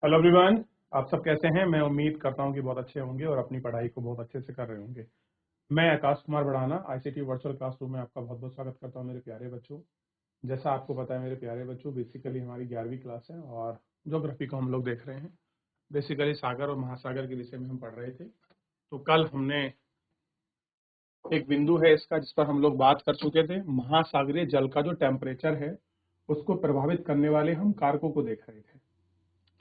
Hello everyone. आप सब कैसे हैं? मैं उम्मीद करता हूं कि बहुत अच्छे होंगे और अपनी पढ़ाई को बहुत अच्छे से कर रहे होंगे। मैं आकाश कुमार बढ़ाना आईसीटी वर्चुअल क्लासरूम में आपका बहुत बहुत स्वागत करता हूं मेरे प्यारे बच्चों। जैसा आपको पता है मेरे प्यारे बच्चों, बेसिकली हमारी 11वीं क्लास है और ज्योग्राफी को हम लोग देख रहे हैं। बेसिकली सागर और महासागर के विषय में हम पढ़ रहे थे। तो कल हमने एक बिंदु है इसका जिस पर हम लोग बात कर चुके थे। महासागरीय जल का जो टेम्परेचर है उसको प्रभावित करने वाले हम कारकों को देख रहे थे।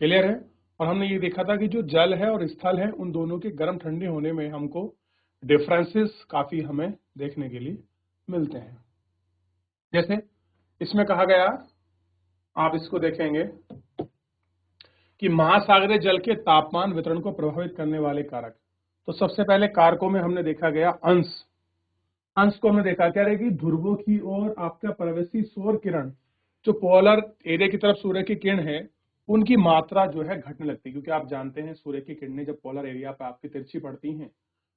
क्लियर है? और हमने ये देखा था कि जो जल है और स्थल है उन दोनों के गर्म ठंडे होने में हमको डिफरेंसेस काफी हमें देखने के लिए मिलते हैं। जैसे इसमें कहा गया, आप इसको देखेंगे कि महासागरीय जल के तापमान वितरण को प्रभावित करने वाले कारक। तो सबसे पहले कारकों में हमने देखा गया अंश। अंश को हमने देखा क्या रहेगी, ध्रुवों की ओर आपका प्रवेशी सौर किरण, जो पोलर एरिया की तरफ सूर्य की किरण है उनकी मात्रा जो है घटने लगती है। क्योंकि आप जानते हैं सूर्य की किरणें जब पोलर एरिया पर आपकी तिरछी पड़ती हैं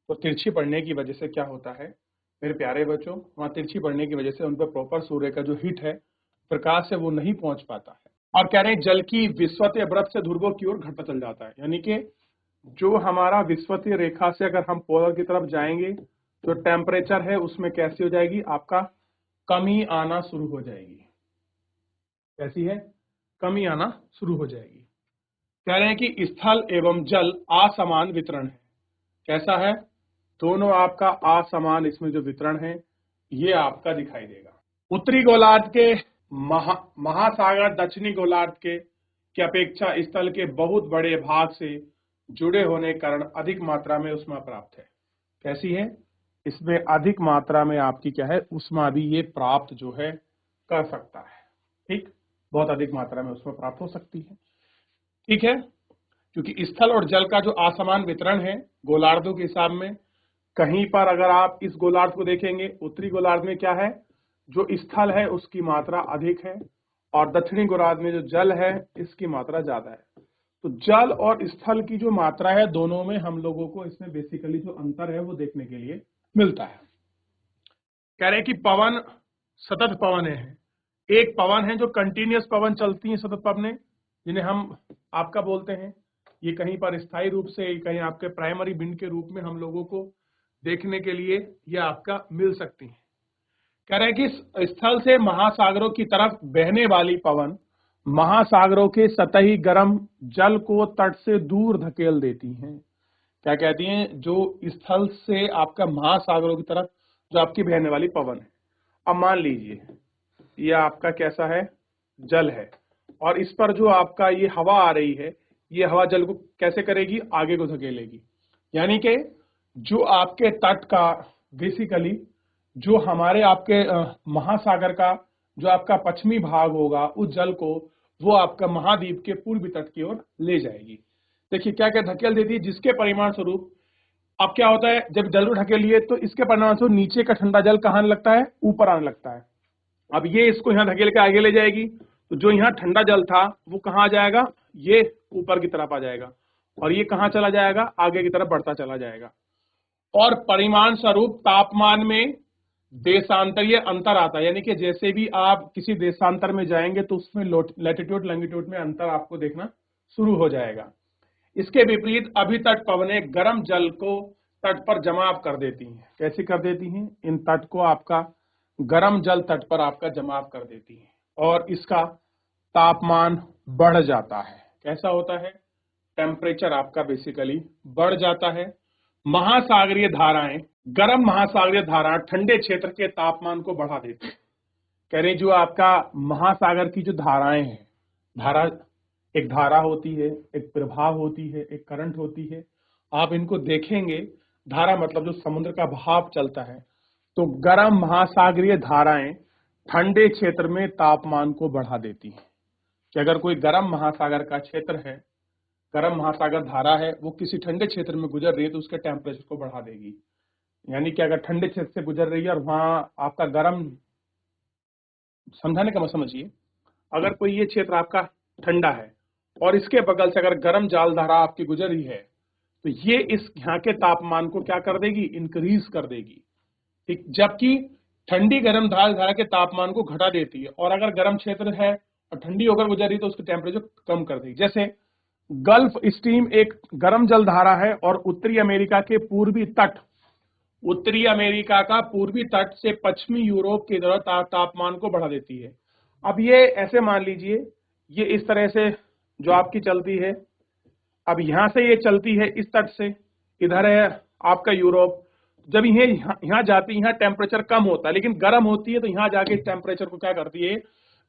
तो तिरछी पड़ने की वजह से क्या होता है मेरे प्यारे बच्चों, वहां तिरछी पड़ने की वजह से उन पर प्रॉपर सूर्य का जो हीट है, प्रकाश है, वो नहीं पहुंच पाता है। और कह रहे हैं जल की विषुवतीय वृत्त से ध्रुवों की ओर घटता चल जाता है। यानी कि जो हमारा विषुवतीय रेखा से अगर हम पोलर की तरफ जाएंगे तो टेम्परेचर है उसमें कैसी हो जाएगी, आपका कमी आना शुरू हो जाएगी। कैसी है? कमी आना शुरू हो जाएगी। कह रहे हैं कि स्थल एवं जल असमान वितरण है। कैसा है? दोनों आपका असमान इसमें जो वितरण है ये आपका दिखाई देगा। उत्तरी गोलार्ध के महासागर दक्षिणी गोलार्ध के अपेक्षा स्थल के बहुत बड़े भाग से जुड़े होने के कारण अधिक मात्रा में ऊष्मा प्राप्त है। कैसी है? इसमें अधिक मात्रा में आपकी क्या है, ऊष्मा भी ये प्राप्त जो है कर सकता है। ठीक, बहुत अधिक मात्रा में ऊष्मा प्राप्त हो सकती है। ठीक है, क्योंकि स्थल और जल का जो असमान वितरण है गोलार्धों के हिसाब में, कहीं पर अगर आप इस गोलार्ध को देखेंगे, उत्तरी गोलार्ध में क्या है, जो स्थल है उसकी मात्रा अधिक है और दक्षिणी गोलार्ध में जो जल है इसकी मात्रा ज्यादा है। तो जल और स्थल की जो मात्रा है दोनों में हम लोगों को इसमें बेसिकली जो अंतर है वो देखने के लिए मिलता है। कह रहे हैं कि पवन सतत पवन है। एक पवन है जो कंटिन्यूअस पवन चलती है, सतत पवनें जिन्हें हम आपका बोलते हैं। ये कहीं पर स्थायी रूप से, कहीं आपके प्राइमरी विंड के रूप में हम लोगों को देखने के लिए ये आपका मिल सकती है। कह रहे हैं कि स्थल से महासागरों की तरफ बहने वाली पवन महासागरों के सतही गर्म जल को तट से दूर धकेल देती हैं। क्या कहती हैं? जो स्थल से आपका महासागरों की तरफ जो आपकी बहने वाली पवन है। अब मान लीजिए ये आपका कैसा है, जल है, और इस पर जो आपका ये हवा आ रही है, ये हवा जल को कैसे करेगी, आगे को धकेलेगी। यानी कि जो आपके तट का बेसिकली जो हमारे आपके महासागर का जो आपका पश्चिमी भाग होगा उस जल को वो आपका महाद्वीप के पूर्वी तट की ओर ले जाएगी। देखिए क्या क्या धकेल देती है, जिसके परिमाण स्वरूप अब क्या होता है, जब जल को ढकेलिए तो इसके परिणाम स्वरूप नीचे का ठंडा जल कहाँ आने लगता है, ऊपर आने लगता है। अब ये इसको यहाँ धकेल के आगे ले जाएगी तो जो यहाँ ठंडा जल था वो कहाँ आ जाएगा, ये ऊपर की तरफ आ जाएगा और ये कहाँ चला जाएगा, आगे की तरफ बढ़ता चला जाएगा। और परिमाण स्वरूप तापमान में देशांतरीय अंतर आता है। यानी कि जैसे भी आप किसी देशांतर में जाएंगे तो उसमें लैटिट्यूड लैंगिट्यूड में अंतर आपको देखना शुरू हो जाएगा। इसके विपरीत अभी तट पवनें गर्म जल को तट पर जमाव कर देती हैं। कैसे कर देती हैं? इन तट को आपका गर्म जल तट पर आपका जमाव कर देती है और इसका तापमान बढ़ जाता है। कैसा होता है? टेम्परेचर आपका बेसिकली बढ़ जाता है। महासागरीय धाराएं, गर्म महासागरीय धाराएं ठंडे क्षेत्र के तापमान को बढ़ा देती है। कह रहे जो आपका महासागर की जो धाराएं हैं, धारा एक धारा होती है, एक प्रभाव होती है, एक करंट होती है। आप इनको देखेंगे, धारा मतलब जो समुद्र का बहाव चलता है। तो गर्म महासागरीय धाराएं ठंडे क्षेत्र में तापमान को बढ़ा देती हैं। कि अगर कोई गर्म महासागर का क्षेत्र है, गर्म महासागर धारा है, वो किसी ठंडे क्षेत्र में गुजर रही है तो उसके टेम्परेचर को बढ़ा देगी। यानी कि अगर ठंडे क्षेत्र से गुजर रही है और वहां आपका गर्म, समझाने का मतलब समझिए, अगर कोई ये क्षेत्र आपका ठंडा है और इसके बगल से अगर गर्म जाल धारा आपकी गुजर रही है तो ये इस यहाँ के तापमान को क्या कर देगी, इंक्रीज कर देगी। ठीक, जबकि ठंडी गर्म धारा के तापमान को घटा देती है और अगर गर्म क्षेत्र है और ठंडी होकर गुजर रही तो उसके टेम्परेचर कम कर देगी। जैसे गल्फ स्ट्रीम एक गर्म जलधारा है और उत्तरी अमेरिका के पूर्वी तट, उत्तरी अमेरिका का पूर्वी तट से पश्चिमी यूरोप की तरफ तापमान को बढ़ा देती है। अब ये ऐसे मान लीजिए, ये इस तरह से जो आपकी चलती है, अब यहां से ये चलती है इस तट से, इधर है आपका यूरोप। जब ये यहाँ जाती है, यहाँ टेम्परेचर कम होता है लेकिन गर्म होती है, तो यहाँ जाके टेम्परेचर को क्या करती है,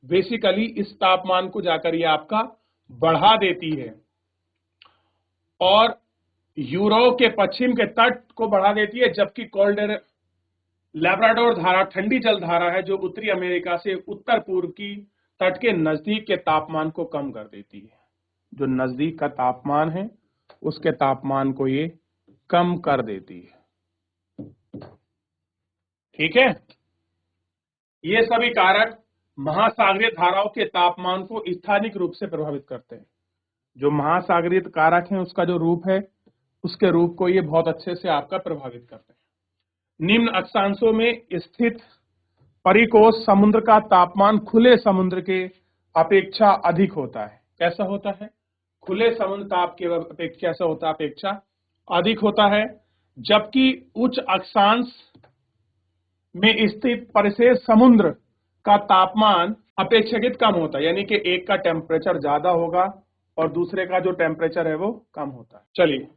बेसिकली इस तापमान को जाकर ये आपका बढ़ा देती है और यूरोप के पश्चिम के तट को बढ़ा देती है, जबकि कोल्ड लैब्राडोर धारा ठंडी जल धारा है जो उत्तरी अमेरिका से उत्तर पूर्व की तट के नजदीक के तापमान को कम कर देती है। जो नजदीक का तापमान है उसके तापमान को ये कम कर देती है। ठीक है, ये सभी कारक महासागरीय धाराओं के तापमान को स्थानिक रूप से प्रभावित करते हैं। जो महासागरीय कारक हैं उसका जो रूप है, उसके रूप को ये बहुत अच्छे से आपका प्रभावित करते हैं। निम्न अक्षांशों में स्थित परिकोष समुद्र का तापमान खुले समुद्र के अपेक्षा अधिक होता है। कैसा होता है? खुले समुद्र ताप के अपेक्षा कैसा होता है? अपेक्षा अधिक होता है। जबकि उच्च अक्षांश में स्थित परिशेष समुद्र का तापमान अपेक्षाकृत कम होता है, यानी कि एक का टेम्परेचर ज्यादा होगा और दूसरे का जो टेम्परेचर है वो कम होता है। चलिए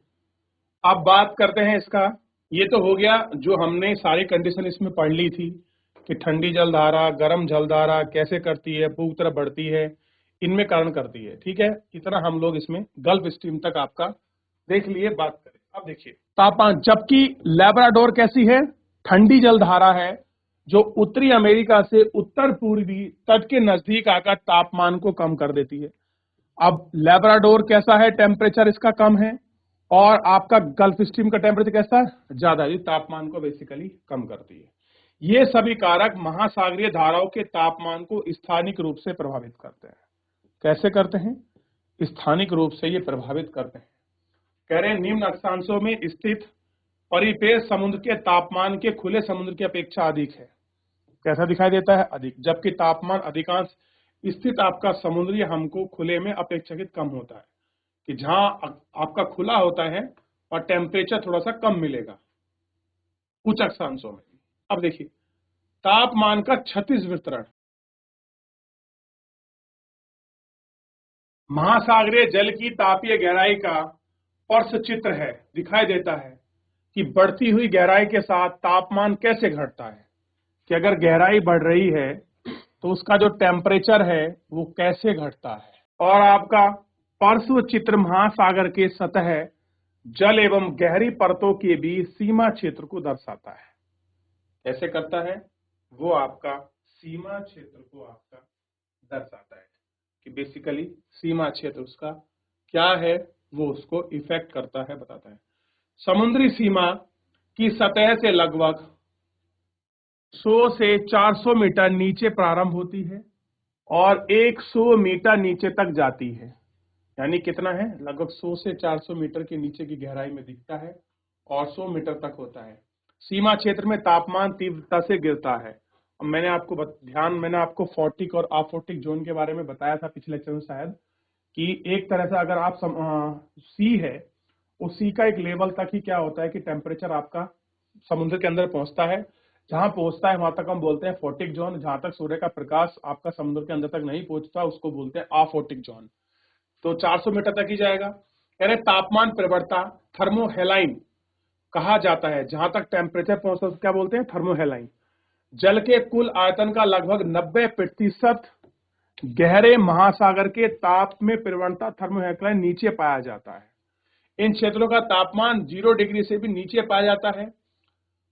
अब बात करते हैं इसका। ये तो हो गया जो हमने सारी कंडीशन इसमें पढ़ ली थी कि ठंडी जलधारा, गर्म जलधारा कैसे करती है, पूर्व तरफ बढ़ती है, इनमें कारण करती है। ठीक है, इतना हम लोग इसमें गल्फ स्ट्रीम तक आपका देख लिए। बात करें अब, देखिए तापमान, जबकि लैब्राडोर कैसी है? ठंडी जलधारा है जो उत्तरी अमेरिका से उत्तर पूर्वी तट के नजदीक आकर तापमान को कम कर देती है। अब लैब्राडोर कैसा है? टेम्परेचर इसका कम है और आपका गल्फ स्ट्रीम का टेम्परेचर कैसा है? ज्यादा है, तापमान को बेसिकली कम करती है। ये सभी कारक महासागरीय धाराओं के तापमान को स्थानिक रूप से प्रभावित करते हैं। कैसे करते हैं? स्थानिक रूप से ये प्रभावित करते हैं। कह रहे हैं निम्न अक्षांशों में स्थित परिपेय समुद्र के तापमान के खुले समुद्र की अपेक्षा अधिक है। कैसा दिखाई देता है? अधिक। जबकि तापमान अधिकांश स्थित आपका समुद्री हमको खुले में अपेक्षाकृत कम होता है, कि जहां आपका खुला होता है और टेम्परेचर थोड़ा सा कम मिलेगा उच्च अक्षांशों में। अब देखिए तापमान का क्षैतिज वितरण। महासागरीय जल की तापीय गहराई का स्पर्श चित्र है, दिखाई देता है कि बढ़ती हुई गहराई के साथ तापमान कैसे घटता है, कि अगर गहराई बढ़ रही है तो उसका जो टेम्परेचर है वो कैसे घटता है। और आपका पार्श्व चित्र महासागर के सतह, जल एवं गहरी परतों के बीच सीमा क्षेत्र को दर्शाता है। कैसे करता है? वो आपका सीमा क्षेत्र को आपका दर्शाता है कि बेसिकली सीमा क्षेत्र उसका क्या है, वो उसको इफेक्ट करता है, बताता है। समुद्री सीमा की सतह से लगभग 100 से 400 मीटर नीचे प्रारंभ होती है और 100 मीटर नीचे तक जाती है। यानी कितना है? लगभग 100 से 400 मीटर के नीचे की गहराई में दिखता है और 100 मीटर तक होता है। सीमा क्षेत्र में तापमान तीव्रता से गिरता है। अब मैंने आपको फोर्टिक और अफोर्टिक जोन के बारे में बताया था पिछले लेक्चर में शायद, कि एक तरह से अगर आप सी है, उस सी का एक लेवल तक ही क्या होता है कि टेम्परेचर आपका समुद्र के अंदर पहुंचता है। जहां पहुंचता है वहां तक हम बोलते हैं फोर्टिक जोन। जहां तक सूर्य का प्रकाश आपका समुद्र के अंदर तक नहीं पहुंचता उसको बोलते हैं अफोर्टिक जोन। तो 400 मीटर तक ही जाएगा। कह रहे तापमान प्रवणता थर्मोहेलाइन कहा जाता है। जहां तक टेम्परेचर पहुंचता है क्या बोलते हैं? थर्मोहेलाइन। जल के कुल आयतन का लगभग 90% गहरे महासागर के ताप में प्रवणता थर्मोहेलाइन नीचे पाया जाता है। इन क्षेत्रों का तापमान 0 डिग्री से भी नीचे पाया जाता है।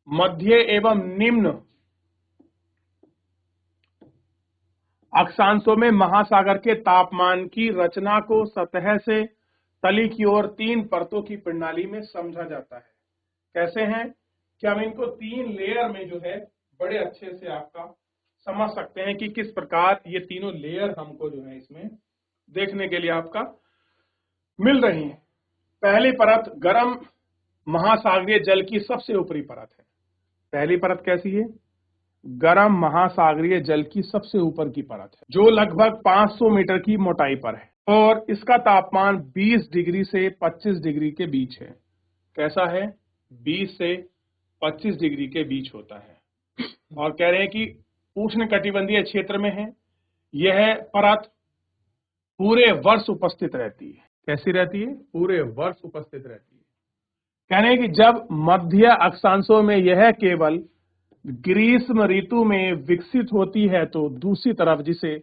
मध्य एवं निम्न अक्षांशों में महासागर के तापमान की रचना को सतह से तली की ओर 3 परतों की प्रणाली में समझा जाता है। कैसे हैं कि हम इनको 3 लेयर में जो है बड़े अच्छे से आपका समझ सकते हैं कि किस प्रकार ये तीनों लेयर हमको जो है इसमें देखने के लिए आपका मिल रही है। पहली परत गर्म महासागरीय जल की सबसे ऊपरी परत है। पहली परत कैसी है? गर्म महासागरीय जल की सबसे ऊपर की परत है, जो लगभग 500 मीटर की मोटाई पर है। और इसका तापमान 20 डिग्री से 25 डिग्री के बीच है। कैसा है? 20 से 25 डिग्री के बीच होता है। और कह रहे हैं कि उष्णकटिबंधीय क्षेत्र में है। यह परत पूरे वर्ष उपस्थित रहती है। कैसी रहती है? पूरे वर्ष उपस्थित रहती है। कहने हैं कि जब मध्य अक्षांशों में यह केवल ग्रीष्म ऋतु में विकसित होती है तो दूसरी तरफ जिसे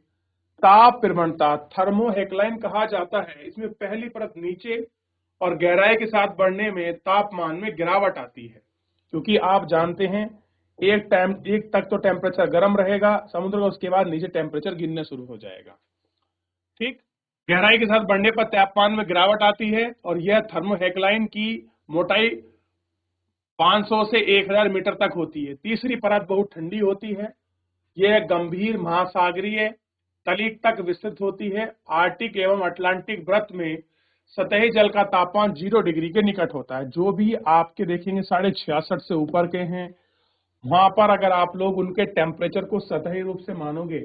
ताप प्रवणता थर्मोहेक्लाइन कहा जाता है, इसमें पहली परत नीचे और गहराई के साथ बढ़ने में तापमान में गिरावट आती है। क्योंकि आप जानते हैं एक तक तो टेम्परेचर गर्म रहेगा समुद्र का, उसके बाद नीचे टेम्परेचर गिरना शुरू हो जाएगा। ठीक, गहराई के साथ बढ़ने पर तापमान में गिरावट आती है और यह थर्मोहेक्लाइन की मोटाई 500 से 1000 मीटर तक होती है। तीसरी परत बहुत ठंडी होती है। यह गंभीर महासागरीय तलिक तक विस्तृत होती है। आर्कटिक एवं अटलांटिक व्रत में सतही जल का तापमान 0 डिग्री के निकट होता है। जो भी आपके देखेंगे 66.5 से ऊपर के हैं, वहां पर अगर आप लोग उनके टेम्परेचर को सतही रूप से मानोगे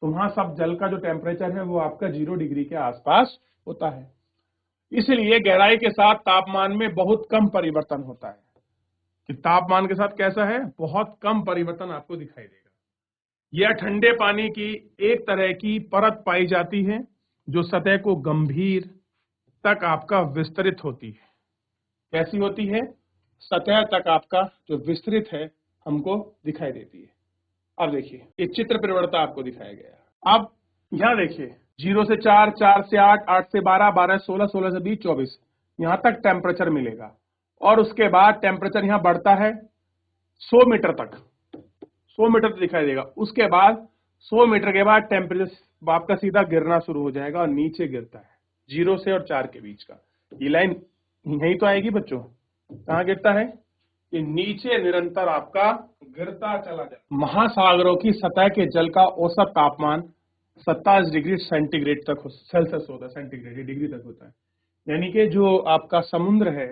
तो वहां सब जल का जो टेम्परेचर है वो आपका 0 डिग्री के आसपास होता है। इसलिए गहराई के साथ तापमान में बहुत कम परिवर्तन होता है। कि तापमान के साथ कैसा है? बहुत कम परिवर्तन आपको दिखाई देगा। यह ठंडे पानी की एक तरह की परत पाई जाती है जो सतह को गंभीर तक आपका विस्तृत होती है। कैसी होती है? सतह तक आपका जो विस्तृत है हमको दिखाई देती है। अब देखिए ये चित्र प्रवणता आपको दिखाया गया। अब यहां देखिए 0 से 4, 4 से 8, 8 से 12, 12 से 16, 16 से 20, 24 यहां तक टेम्परेचर मिलेगा। और उसके बाद टेम्परेचर यहां बढ़ता है 100 मीटर तक, 100 मीटर तक दिखाई देगा। उसके बाद 100 मीटर के बाद टेम्परेचर आपका सीधा गिरना शुरू हो जाएगा और नीचे गिरता है 0 से और 4 के बीच का। ये लाइन यही तो आएगी बच्चों। कहाँ गिरता है? ये नीचे निरंतर आपका गिरता चला जाए। महासागरों की सतह के जल का औसत तापमान 27 डिग्री सेंटीग्रेड तक सेल्सियस होता है, सेंटीग्रेड डिग्री तक होता है। यानी कि जो आपका समुद्र है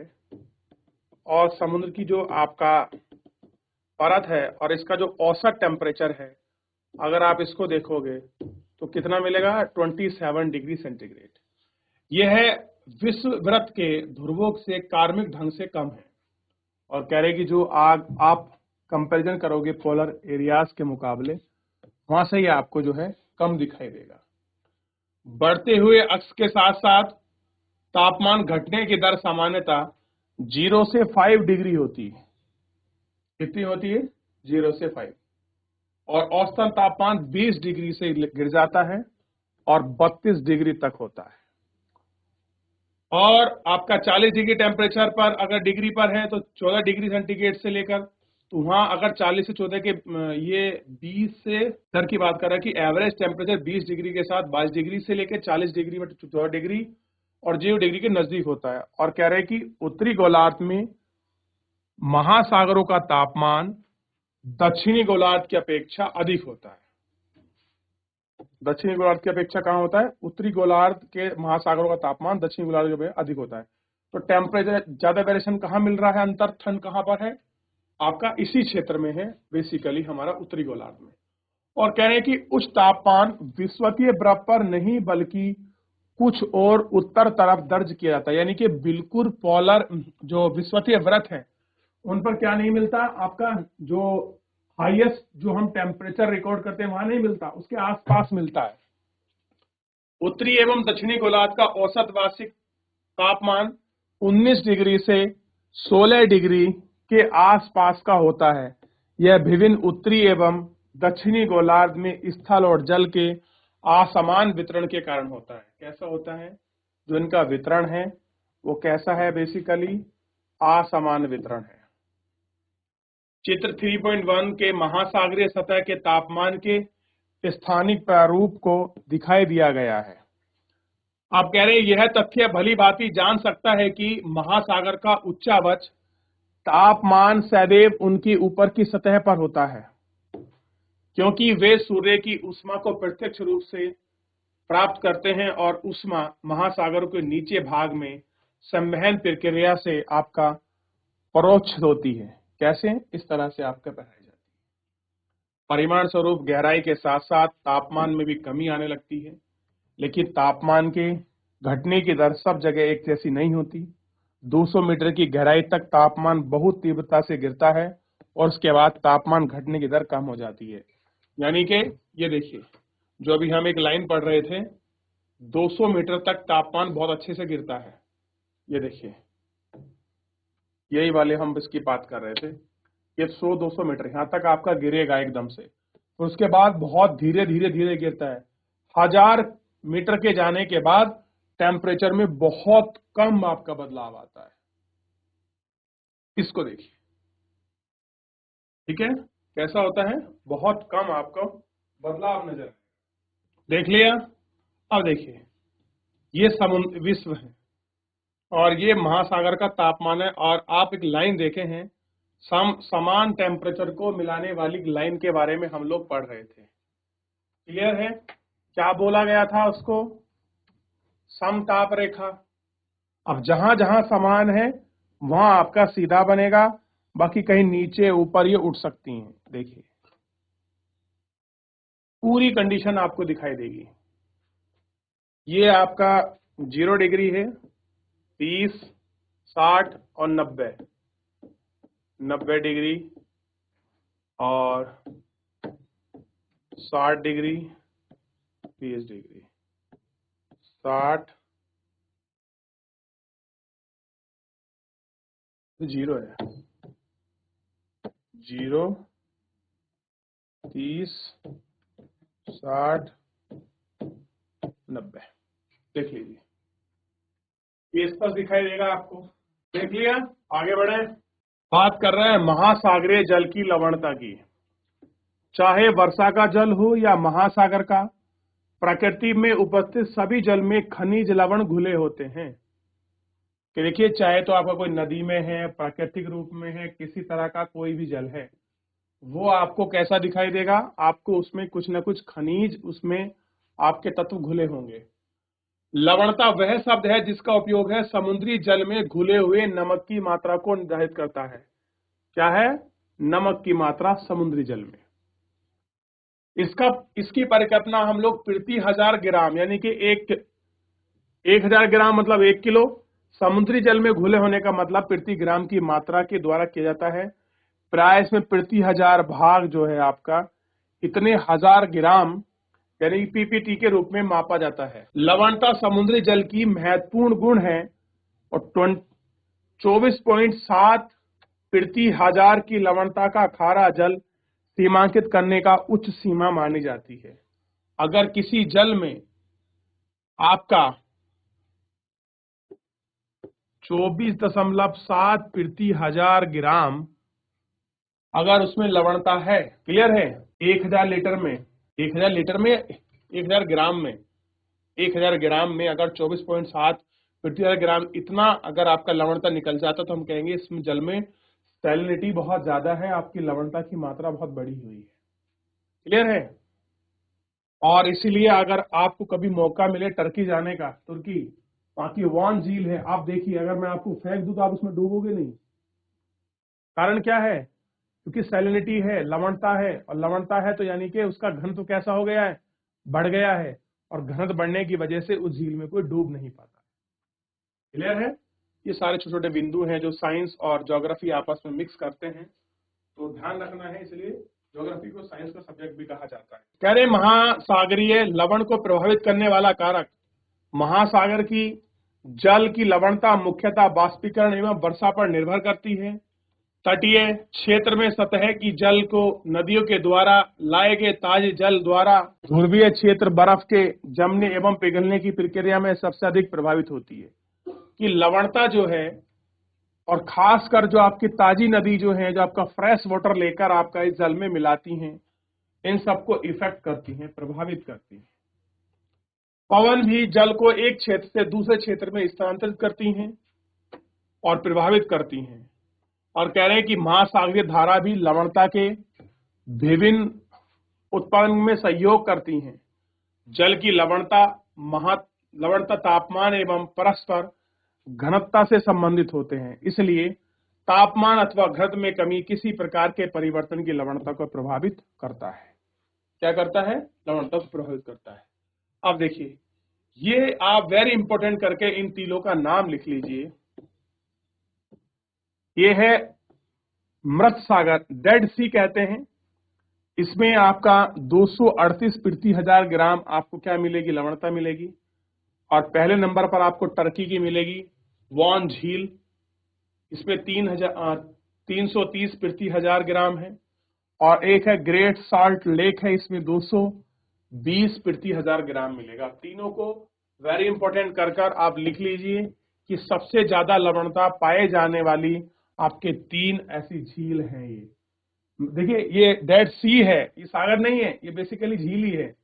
और समुद्र की जो आपका परत है और इसका जो औसत टेम्परेचर है, अगर आप इसको देखोगे तो कितना मिलेगा? 27 डिग्री सेंटीग्रेड। यह है विश्व वृत्त के ध्रुवों से कार्मिक ढंग से कम है। और कह रहे कि जो आग आप कंपैरिजन करोगे पोलर एरियाज के मुकाबले, वहां से ही आपको जो है कम दिखाई देगा। बढ़ते हुए अक्ष के साथ साथ तापमान घटने की दर सामान्यतः 0 से 5 डिग्री होती है। कितनी होती है? 0 से 5। और औसतन तापमान 20 डिग्री से गिर जाता है और 32 डिग्री तक होता है। और आपका 40 डिग्री टेम्परेचर पर अगर डिग्री पर है तो 14 डिग्री सेंटीग्रेड से लेकर, तो वहां अगर 40 से 14 के ये 20 से दर की बात कर रहा है कि एवरेज टेम्परेचर 20 डिग्री के साथ 22 डिग्री से लेकर 40 डिग्री में 14 डिग्री और 0 डिग्री के नजदीक होता है। और कह रहे हैं कि उत्तरी गोलार्ध में महासागरों का तापमान दक्षिणी गोलार्ध की अपेक्षा अधिक होता है। दक्षिणी गोलार्ध की अपेक्षा कहाँ होता है? उत्तरी गोलार्ध के महासागरों का तापमान दक्षिणी गोलार्ध के अधिक होता है। तो टेम्परेचर ज्यादा वेरिएशन कहाँ मिल रहा है? अंतर ठंड कहाँ पर है? आपका इसी क्षेत्र में है, बेसिकली हमारा उत्तरी गोलार्ध में। और कह रहे हैं कि उच्च तापमान विषुवतीय बर्फ पर नहीं बल्कि कुछ और उत्तर तरफ दर्ज किया जाता है। यानी कि बिल्कुल पोलर जो विषुवतीय व्रत है उन पर क्या नहीं मिलता? आपका जो हाईएस्ट जो हम टेम्परेचर रिकॉर्ड करते हैं वहां नहीं मिलता, उसके आसपास मिलता है। उत्तरी एवं दक्षिणी गोलार्ध का औसत वार्षिक तापमान 19 डिग्री से 16 डिग्री के आसपास का होता है। यह विभिन्न उत्तरी एवं दक्षिणी गोलार्ध में स्थल और जल के असमान वितरण के कारण होता है। कैसा होता है? जो इनका वितरण है वो कैसा है? बेसिकली असमान वितरण है। चित्र 3.1 के महासागरीय सतह के तापमान के स्थानिक प्रारूप को दिखाई दिया गया है। आप कह रहे हैं यह तथ्य भली भांति जान सकता है कि महासागर का उच्चावच तापमान सदैव उनकी ऊपर की सतह पर होता है, क्योंकि वे सूर्य की ऊष्मा को प्रत्यक्ष रूप से प्राप्त करते हैं और ऊष्मा महासागरों के नीचे भाग में संवहन प्रक्रिया से आपका परोक्ष होती है। कैसे? इस तरह से आपका पढ़ाई जाती है। परिमाण स्वरूप गहराई के साथ साथ तापमान में भी कमी आने लगती है। लेकिन तापमान के घटने की दर सब जगह एक जैसी नहीं होती। 200 मीटर की गहराई तक तापमान बहुत तीव्रता से गिरता है और उसके बाद तापमान घटने की दर कम हो जाती है। यानी कि ये देखिए, जो अभी हम एक लाइन पढ़ रहे थे, 200 मीटर तक तापमान बहुत अच्छे से गिरता है। ये देखिए, यही वाले हम इसकी बात कर रहे थे। ये 100-200 मीटर यहाँ तक आपका गिरेगा एकदम से, और उसके बाद बहुत धीरे धीरे धीरे गिरता है। 1000 मीटर के जाने के बाद टेम्परेचर में बहुत कम आपका बदलाव आता है। इसको देखिए, ठीक है, कैसा होता है, बहुत कम आपको बदलाव नजर देख लिया। अब देखिए, ये समुद्र विश्व है और ये महासागर का तापमान है, और आप एक लाइन देखे हैं, समान टेम्परेचर को मिलाने वाली लाइन के बारे में हम लोग पढ़ रहे थे। क्लियर है? क्या बोला गया था उसको? समताप रेखा। अब जहां जहां समान है वहां आपका सीधा बनेगा, बाकी कहीं नीचे ऊपर ये उठ सकती हैं। देखिए, पूरी कंडीशन आपको दिखाई देगी। ये आपका 0 डिग्री है, 30, 60 और 90 डिग्री और 60 डिग्री, 30 डिग्री, 60, 0 है, 0, 30, 60, 90। देख लीजिए, ये स्पष्ट दिखाई देगा आपको। देख लिया, आगे बढ़े। बात कर रहे हैं महासागरीय जल की लवणता की। चाहे वर्षा का जल हो या महासागर का, प्रकृति में उपस्थित सभी जल में खनिज लवण घुले होते हैं। कि देखिए, चाहे तो आपका कोई नदी में है, प्राकृतिक रूप में है, किसी तरह का कोई भी जल है, वो आपको कैसा दिखाई देगा? आपको उसमें कुछ ना कुछ खनिज, उसमें आपके तत्व घुले होंगे। लवणता वह शब्द है जिसका उपयोग है समुद्री जल में घुले हुए नमक की मात्रा को निर्धारित करता है। क्या है? नमक की मात्रा समुद्री जल में। इसकी परिकल्पना हम लोग प्रति 1000 ग्राम, यानी कि 1000 ग्राम मतलब 1 किलो, समुद्री जल में घुले होने का मतलब प्रति ग्राम की मात्रा के द्वारा किया जाता है। प्राय इसमें प्रति 1000 भाग जो है आपका, इतने 1000 ग्राम यानी पीपीटी के रूप में मापा जाता है। लवणता समुद्री जल की महत्वपूर्ण गुण है और 24.7 प्रति 1000 की लवणता का खारा जल सीमांकित करने का उच्च सीमा मानी जाती है। अगर किसी जल में आपका 24.7 प्रति 1000 ग्राम अगर उसमें लवणता है, क्लियर है, 1000 लीटर में 1000 लीटर में 1000 ग्राम में 1000 ग्राम में अगर 24.7 प्रति 1000 ग्राम इतना अगर आपका लवणता निकल जाता तो हम कहेंगे इसमें जल में सैलिनिटी बहुत ज्यादा है, आपकी लवणता की मात्रा बहुत बड़ी हुई है। क्लियर है? और इसीलिए अगर आपको कभी मौका मिले टर्की जाने का, तुर्की, वहां की वान झील है, आप देखिए, अगर मैं आपको फेंक दूं तो आप उसमें डूबोगे नहीं। कारण क्या है? क्योंकि सैलिनिटी है, लवणता है, और लवणता है तो यानी कि उसका घनत्व कैसा हो गया है? बढ़ गया है, और घनत्व बढ़ने की वजह से उस झील में कोई डूब नहीं पाता। क्लियर है? ये सारे छोटे छोटे बिंदु हैं जो साइंस और ज्योग्राफी आपस में मिक्स करते हैं, तो ध्यान रखना है, इसलिए ज्योग्राफी को साइंस का सब्जेक्ट भी कहा जाता है। कह रहे महासागरीय लवण को प्रभावित करने वाला कारक, महासागर की जल की लवणता मुख्यतः बाष्पीकरण एवं वर्षा पर निर्भर करती है। तटीय क्षेत्र में सतह की जल को नदियों के द्वारा लाए गए ताजे जल द्वारा ध्रुवीय क्षेत्र बर्फ के जमने एवं पिघलने की प्रक्रिया में सबसे अधिक प्रभावित होती है। कि लवणता जो है, और खासकर जो आपकी ताजी नदी जो है, जो आपका फ्रेश वाटर लेकर आपका इस जल में मिलाती हैं, इन सबको इफेक्ट करती हैं, प्रभावित करती हैं। पवन भी जल को एक क्षेत्र से दूसरे क्षेत्र में स्थानांतरित करती हैं और प्रभावित करती हैं। और कह रहे हैं कि महासागरीय धारा भी लवणता के विभिन्न उत्पादन में सहयोग करती हैं। जल की लवणता तापमान एवं परस्पर घनत्व से संबंधित होते हैं, इसलिए तापमान अथवा घनत्व में कमी किसी प्रकार के परिवर्तन की लवणता को प्रभावित करता है। क्या करता है? लवणता को प्रभावित करता है। अब देखिए, ये आप वेरी इंपॉर्टेंट करके इन तीनों का नाम लिख लीजिए। ये है मृत सागर, डेड सी कहते हैं। इसमें आपका 238 प्रति हजार ग्राम आपको क्या मिलेगी, लवणता मिलेगी। और पहले नंबर पर आपको टर्की की मिलेगी वॉन झील, इसमें 330 प्रति हजार ग्राम है। और एक है ग्रेट साल्ट लेक है, इसमें 220 प्रति हजार ग्राम मिलेगा। तीनों को वेरी इंपॉर्टेंट कर आप लिख लीजिए कि सबसे ज्यादा लवणता पाए जाने वाली आपके 3 ऐसी झील हैं। ये देखिए, ये डेड सी है, ये सागर नहीं है, ये बेसिकली झील ही है,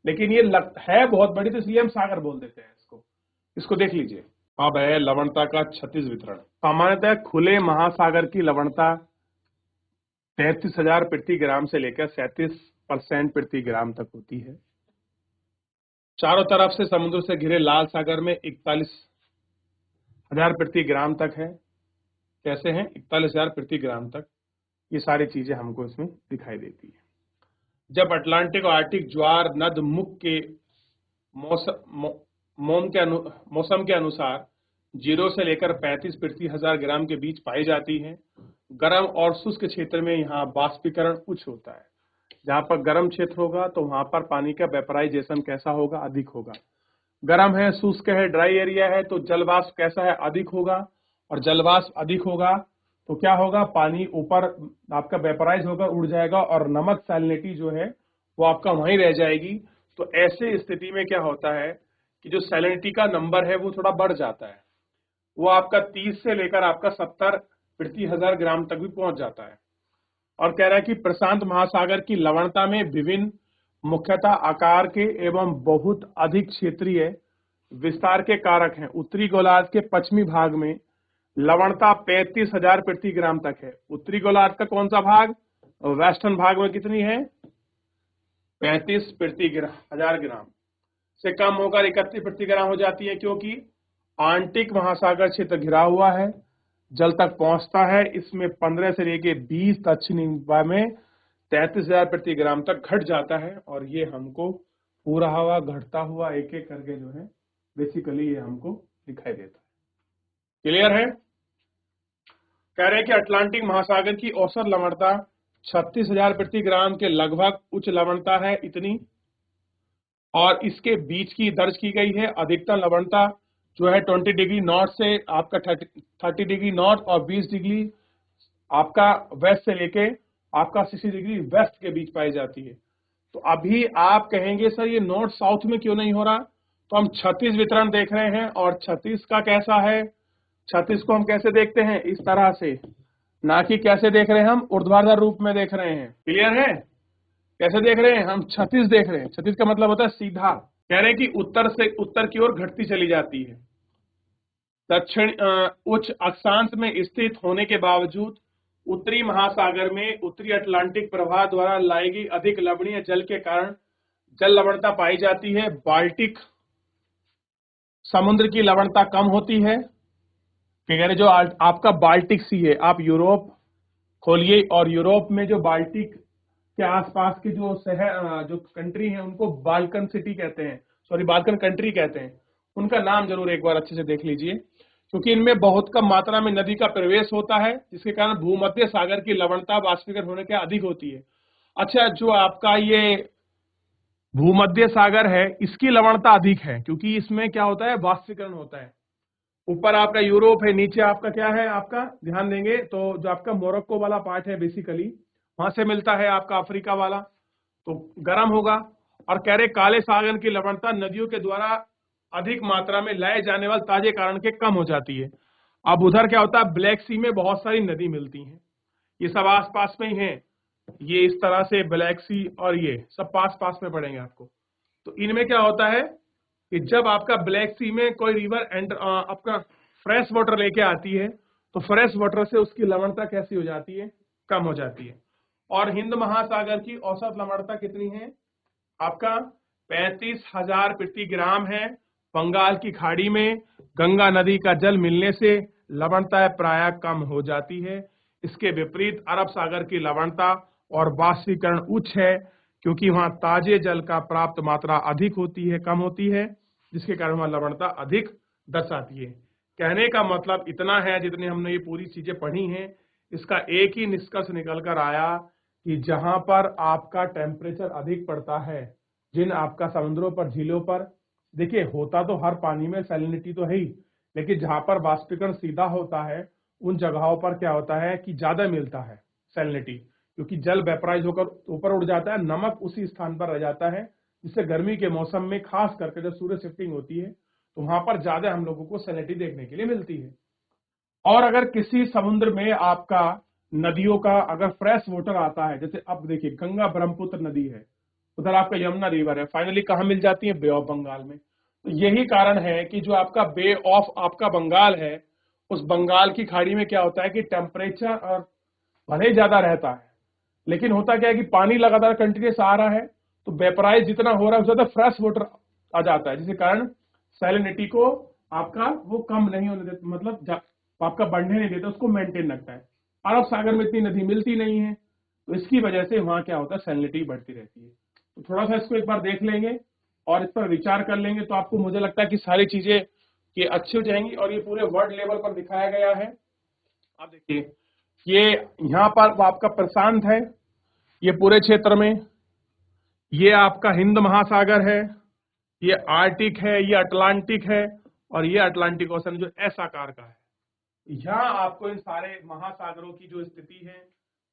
लेकिन ये है बहुत बड़ी, तो इसलिए हम सागर बोल देते हैं इसको देख लीजिए। अब है लवणता का क्षतिज वितरण। सामान्यतः खुले महासागर की लवणता 33,000 प्रति ग्राम से लेकर 37% प्रति ग्राम तक होती है। चारों तरफ से समुद्र से घिरे लाल सागर में 41,000 प्रति ग्राम तक है। कैसे हैं 41,000 प्रति ग्राम तक, ये सारी चीजें हमको इसमें दिखाई देती है। जब अटलांटिक और आर्टिक ज्वार नद मुख के मौसम के अनुसार 0 से लेकर 35 प्रति हजार ग्राम के बीच पाई जाती है। गर्म और शुष्क क्षेत्र में यहाँ बाष्पीकरण उच्च होता है। जहां पर गर्म क्षेत्र होगा तो वहां पर पानी का वेपराइजेशन कैसा होगा, अधिक होगा। गर्म है, शुष्क है, ड्राई एरिया है तो जलवाष्प कैसा है, अधिक होगा। और जलवाष्प अधिक होगा तो क्या होगा, पानी ऊपर आपका वेपराइज होकर उड़ जाएगा और नमक सैलिनिटी जो है वो आपका वहीं रह जाएगी। तो ऐसे स्थिति में क्या होता है कि जो सैलिनिटी का नंबर है वो थोड़ा बढ़ जाता है, वो आपका 30 से लेकर आपका 70 प्रति हजार ग्राम तक भी पहुंच जाता है। और कह रहा है कि प्रशांत महासागर की लवणता में विभिन्न मुख्यतः आकार के एवं बहुत अधिक क्षेत्रीय विस्तार के कारक हैं। उत्तरी गोलार्ध के पश्चिमी भाग में लवणता 35,000 प्रति ग्राम तक है। उत्तरी गोलार्ध का कौन सा भाग, वेस्टर्न भाग में कितनी है, 35 प्रति हजार ग्राम से कम होकर 31 प्रति ग्राम हो जाती है, क्योंकि आर्कटिक महासागर क्षेत्र घिरा हुआ है, जल तक पहुंचता है। इसमें 15 से लेके 20 दक्षिणी में 33,000 प्रति ग्राम तक घट जाता है। और ये हमको पूरा हुआ घटता हुआ एक एक करके जो है बेसिकली ये हमको दिखाई देता है। क्लियर है। कह रहे हैं कि अटलांटिक महासागर की औसत लवणता 36,000 प्रति ग्राम के लगभग उच्च लवणता है इतनी, और इसके बीच की दर्ज की गई है। अधिकतम लवणता जो है 20 डिग्री नॉर्थ से आपका 30 डिग्री नॉर्थ और 20 डिग्री आपका वेस्ट से लेके आपका 60 डिग्री वेस्ट के बीच पाई जाती है। तो अभी आप कहेंगे सर ये नॉर्थ साउथ में क्यों नहीं हो रहा, तो हम क्षतिज वितरण देख रहे हैं। और क्षतिज का कैसा है, क्षतिज को हम कैसे देखते हैं, इस तरह से, ना कि कैसे देख रहे हैं हम ऊर्ध्वाधर रूप में देख रहे हैं। क्लियर है, कैसे देख रहे हैं हम, क्षतिज देख रहे हैं। क्षतिज का मतलब होता है सीधा। कह रहे हैं कि उत्तर से उत्तर की ओर घटती चली जाती है। दक्षिण उच्च अक्षांश में स्थित होने के बावजूद उत्तरी महासागर में उत्तरी अटलांटिक प्रवाह द्वारा लाई गई अधिक लवणीय जल के कारण जल लवणता पाई जाती है। बाल्टिक समुद्र की लवणता कम होती है। कह रहे जो आपका बाल्टिक सी है, आप यूरोप खोलिए और यूरोप में जो बाल्टिक के आसपास के जो शहर जो कंट्री है उनको बाल्कन सिटी कहते हैं, सॉरी बाल्कन कंट्री कहते हैं। उनका नाम जरूर एक बार अच्छे से देख लीजिए, क्योंकि इनमें बहुत कम मात्रा में नदी का प्रवेश होता है, जिसके कारण भूमध्य सागर की लवणता बाष्पीकरण होने के अधिक होती है। अच्छा, जो आपका ये भूमध्य सागर है इसकी लवणता अधिक है, क्योंकि इसमें क्या होता है, बाष्पीकरण होता है। ऊपर आपका यूरोप है, नीचे आपका क्या है, आपका ध्यान देंगे तो जो आपका मोरक्को वाला पार्ट है बेसिकली वहां से मिलता है आपका अफ्रीका वाला, तो गर्म होगा। और कह रहे काले सागर की लवणता नदियों के द्वारा अधिक मात्रा में लाए जाने वाले ताजे कारण के कम हो जाती है। अब उधर क्या होता है, ब्लैक सी में बहुत सारी नदी मिलती हैं, ये सब आस पास में ही है, ये इस तरह से ब्लैक सी और ये सब पास पास में पड़ेंगे आपको। तो इनमें क्या होता है कि जब आपका ब्लैक सी में कोई रिवर आपका फ्रेश वाटर लेके आती है तो फ्रेश वाटर से उसकी लवणता कैसी हो जाती है, कम हो जाती है। और हिंद महासागर की औसत लवणता कितनी है, आपका 35,000 प्रति ग्राम है। बंगाल की खाड़ी में गंगा नदी का जल मिलने से लवणता प्रायः कम हो जाती है। इसके विपरीत अरब सागर की लवणता और बाष्पीकरण उच्च है, क्योंकि वहां ताजे जल का प्राप्त मात्रा अधिक होती है, कम होती है। जिसके कारण वहां लवणता अधिक दर्शाती है। कहने का मतलब इतना है, जितनी हमने ये पूरी चीजें पढ़ी हैं, इसका एक ही निष्कर्ष निकल कर आया कि जहां पर आपका टेम्परेचर अधिक पड़ता है, जिन आपका समुद्रों पर, झीलों पर, देखिए होता तो हर पानी में सैलिनिटी तो है ही, लेकिन जहां पर वाष्पीकरण सीधा होता है उन जगहों पर क्या होता है कि ज्यादा मिलता है सैलिनिटी, क्योंकि जल वेपराइज होकर ऊपर उड़ जाता है, नमक उसी स्थान पर रह जाता है, जिससे गर्मी के मौसम में खास करके जब सूर्य शिफ्टिंग होती है तो वहां पर ज्यादा हम लोगों को सैलिनिटी देखने के लिए मिलती है। और अगर किसी समुद्र में आपका नदियों का अगर फ्रेश वाटर आता है, जैसे अब देखिए गंगा ब्रह्मपुत्र नदी है, उधर आपका यमुना रिवर है, फाइनली कहाँ मिल जाती है? बे ऑफ बंगाल में। तो यही कारण है कि जो आपका बे ऑफ आपका बंगाल है, उस बंगाल की खाड़ी में क्या होता है कि टेम्परेचर और भले ही ज्यादा रहता है, लेकिन होता क्या है कि पानी लगातार कंटिन्यूस आ रहा है, तो वेपराइज जितना हो रहा है उससे ज्यादा फ्रेश वाटर आ जाता है, जिसके कारण सैलिनिटी को आपका वो कम नहीं होने देता, मतलब आपका बढ़ने नहीं देता, उसको मेंटेन रखता है। अरब सागर में इतनी नदी मिलती नहीं है, तो इसकी वजह से वहां क्या होता है, सैलिनिटी बढ़ती रहती है। तो थोड़ा सा इसको एक बार देख लेंगे और इस पर विचार कर लेंगे, तो आपको मुझे लगता है कि सारी चीजें ये अच्छी हो जाएंगी। और ये पूरे वर्ल्ड लेवल पर दिखाया गया है। आप देखिए ये यहाँ पर आपका प्रशांत है, ये पूरे क्षेत्र में, ये आपका हिंद महासागर है, ये आर्टिक है, ये अटलांटिक है, और ये अटलांटिक ओशन जो एस आकार का है। यहाँ आपको इन सारे महासागरों की जो स्थिति है,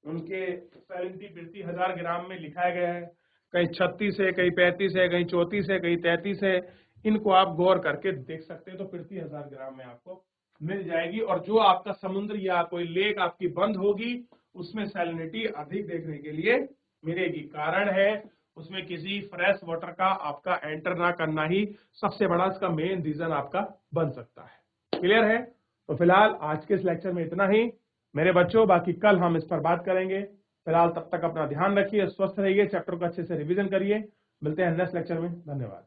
उनके सैलिनिटी प्रति 1000 ग्राम में लिखाया गया है। कहीं 36 है, कहीं 35 है, कहीं 34 है, कहीं 33 है। इनको आप गौर करके देख सकते हैं, तो प्रति 1000 ग्राम में आपको मिल जाएगी। और जो आपका समुद्र या कोई लेक आपकी बंद होगी, उसमें सैलिनिटी अधिक देखने के लिए मिलेगी। कारण है उसमें किसी फ्रेश वाटर का आपका एंटर ना करना ही सबसे बड़ा इसका मेन रीजन आपका बन सकता है। क्लियर है? तो फिलहाल आज के इस लेक्चर में इतना ही मेरे बच्चों, बाकी कल हम इस पर बात करेंगे। फिलहाल तब तक अपना ध्यान रखिए, स्वस्थ रहिए, चैप्टर को अच्छे से रिवीजन करिए। मिलते हैं नेक्स्ट लेक्चर में। धन्यवाद।